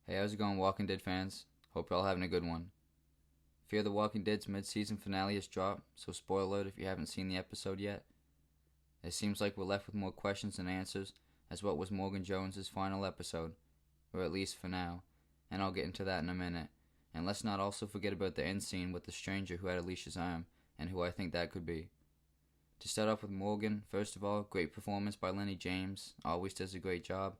Hey, how's it going, Walking Dead fans? Hope you're all having a good one. Fear the Walking Dead's mid-season finale has dropped, so spoiler alert if you haven't seen the episode yet. It seems like we're left with more questions than answers as what was Morgan Jones's final episode, or at least for now, and I'll get into that in a minute. And let's not also forget about the end scene with the stranger who had Alicia's arm, and who I think that could be. To start off with Morgan, first of all, great performance by Lenny James, always does a great job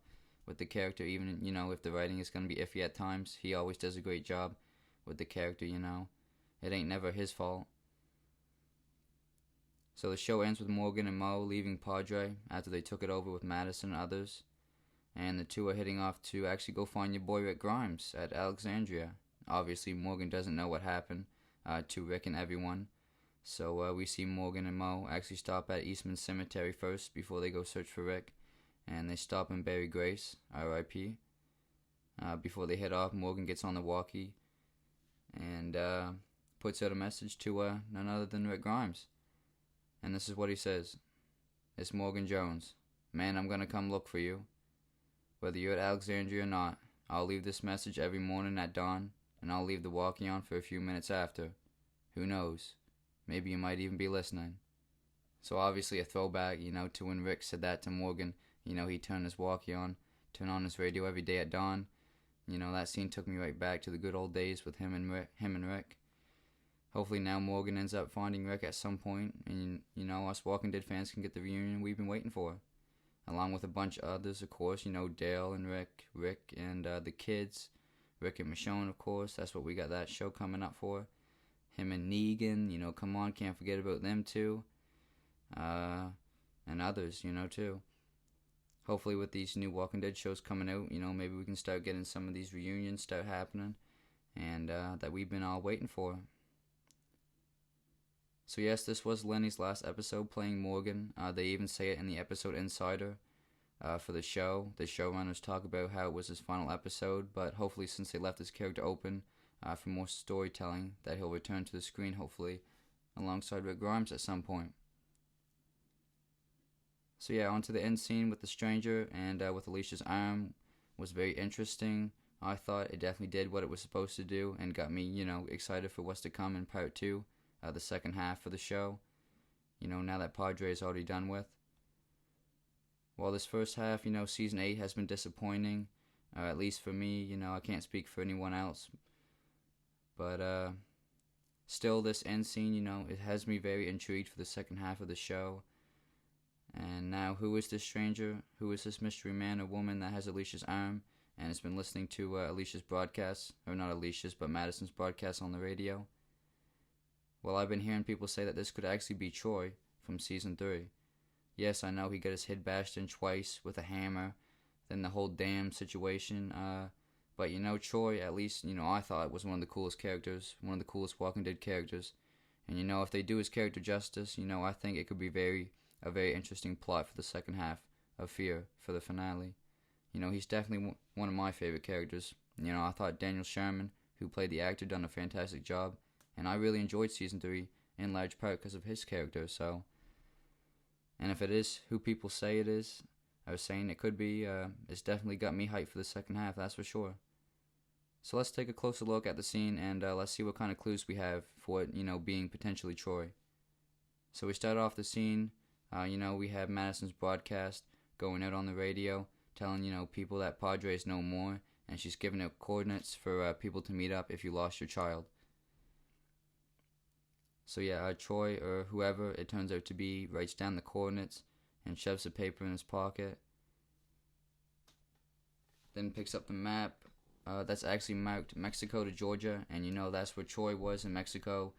with the character, even, if the writing is going to be iffy at times, he always does a great job with the character, It ain't never his fault. So the show ends with Morgan and Mo leaving Padre after they took it over with Madison and others. And the two are heading off to actually go find your boy Rick Grimes at Alexandria. Obviously, Morgan doesn't know what happened to Rick and everyone. So we see Morgan and Mo actually stop at Eastman Cemetery first before they go search for Rick. And they stop and bury Grace, R.I.P. Before they head off, Morgan gets on the walkie and puts out a message to none other than Rick Grimes. And this is what he says. It's Morgan Jones. Man, I'm going to come look for you. Whether you're at Alexandria or not, I'll leave this message every morning at dawn, and I'll leave the walkie on for a few minutes after. Who knows? Maybe you might even be listening. So obviously a throwback, to when Rick said that to Morgan. He turned his walkie on, turned on his radio every day at dawn. That scene took me right back to the good old days with him and Rick. Hopefully now Morgan ends up finding Rick at some point, and, us Walking Dead fans can get the reunion we've been waiting for. Along with a bunch of others, of course, Dale and Rick and the kids, Rick and Michonne, of course. That's what we got that show coming up for. Him and Negan, come on, can't forget about them too. And others, too. Hopefully with these new Walking Dead shows coming out, maybe we can start getting some of these reunions start happening, and that we've been all waiting for. So yes, this was Lenny's last episode playing Morgan. They even say it in the episode Insider for the show. The showrunners talk about how it was his final episode, but hopefully since they left his character open for more storytelling, that he'll return to the screen hopefully alongside Rick Grimes at some point. So yeah, on to the end scene with the stranger and with Alicia's arm was very interesting. I thought it definitely did what it was supposed to do and got me, excited for what's to come in part 2, the second half of the show, now that Padre is already done with. While this first half, season 8 has been disappointing, at least for me, I can't speak for anyone else. But still this end scene, it has me very intrigued for the second half of the show. And now, who is this stranger? Who is this mystery man or woman that has Alicia's arm and has been listening to Alicia's broadcasts, or not Alicia's, but Madison's broadcasts on the radio? Well, I've been hearing people say that this could actually be Troy from Season 3. Yes, I know he got his head bashed in twice with a hammer, then the whole damn situation, but Troy, at least, I thought was one of the coolest characters, one of the coolest Walking Dead characters. And if they do his character justice, I think it could be a very interesting plot for the second half of Fear for the finale. He's definitely one of my favorite characters. I thought Daniel Sherman, who played the actor, done a fantastic job, and I really enjoyed Season 3 in large part because of his character. So, and if it is who people say it is, I was saying it could be, it's definitely got me hyped for the second half, that's for sure. So let's take a closer look at the scene and let's see what kind of clues we have for it, being potentially Troy. So we start off the scene. We have Madison's broadcast going out on the radio, telling, people that Padre is no more, and she's giving out coordinates for people to meet up if you lost your child. So yeah, Troy, or whoever it turns out to be, writes down the coordinates and shoves the paper in his pocket. Then picks up the map that's actually marked Mexico to Georgia, and that's where Troy was in Mexico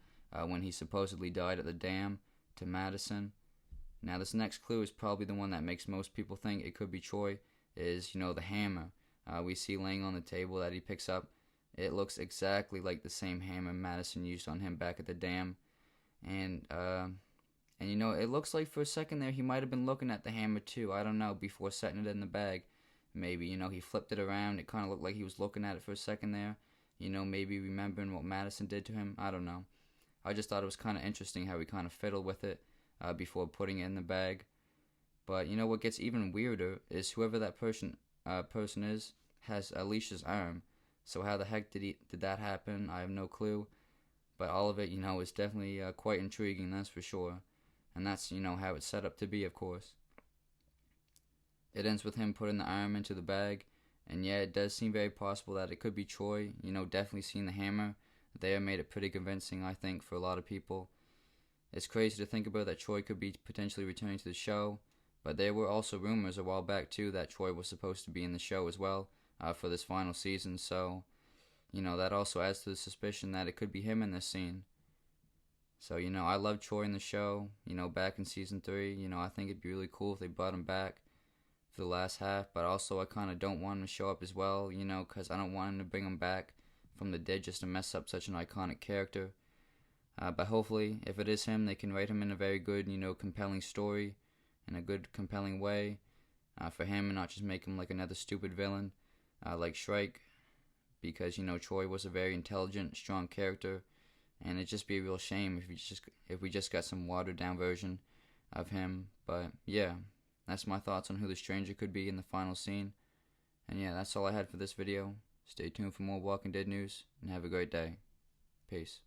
when he supposedly died at the dam to Madison. Now this next clue is probably the one that makes most people think it could be Troy, is, the hammer we see laying on the table that he picks up. It looks exactly like the same hammer Madison used on him back at the dam. And it looks like for a second there he might have been looking at the hammer too, I don't know, before setting it in the bag. Maybe, he flipped it around, it kind of looked like he was looking at it for a second there. Maybe remembering what Madison did to him, I don't know. I just thought it was kind of interesting how he kind of fiddled with it before putting it in the bag. But what gets even weirder is whoever that person is has Alicia's arm. So how the heck did that happen? I have no clue. But all of it, is definitely quite intriguing, that's for sure. And that's, how it's set up to be, of course. It ends with him putting the arm into the bag, and yeah, it does seem very possible that it could be Troy. Definitely seeing the hammer there made it pretty convincing, I think, for a lot of people. It's crazy to think about that Troy could be potentially returning to the show, but there were also rumors a while back, too, that Troy was supposed to be in the show as well for this final season, so, that also adds to the suspicion that it could be him in this scene. So, I love Troy in the show, back in season 3. I think it'd be really cool if they brought him back for the last half, but also I kind of don't want him to show up as well, because I don't want him to bring him back from the dead just to mess up such an iconic character. But hopefully, if it is him, they can write him in a very good, compelling story, in a good, compelling way for him, and not just make him like another stupid villain like Shrike, because Troy was a very intelligent, strong character, and it'd just be a real shame if we just got some watered down version of him. But yeah, that's my thoughts on who the stranger could be in the final scene. And yeah, that's all I had for this video. Stay tuned for more Walking Dead news, and have a great day. Peace.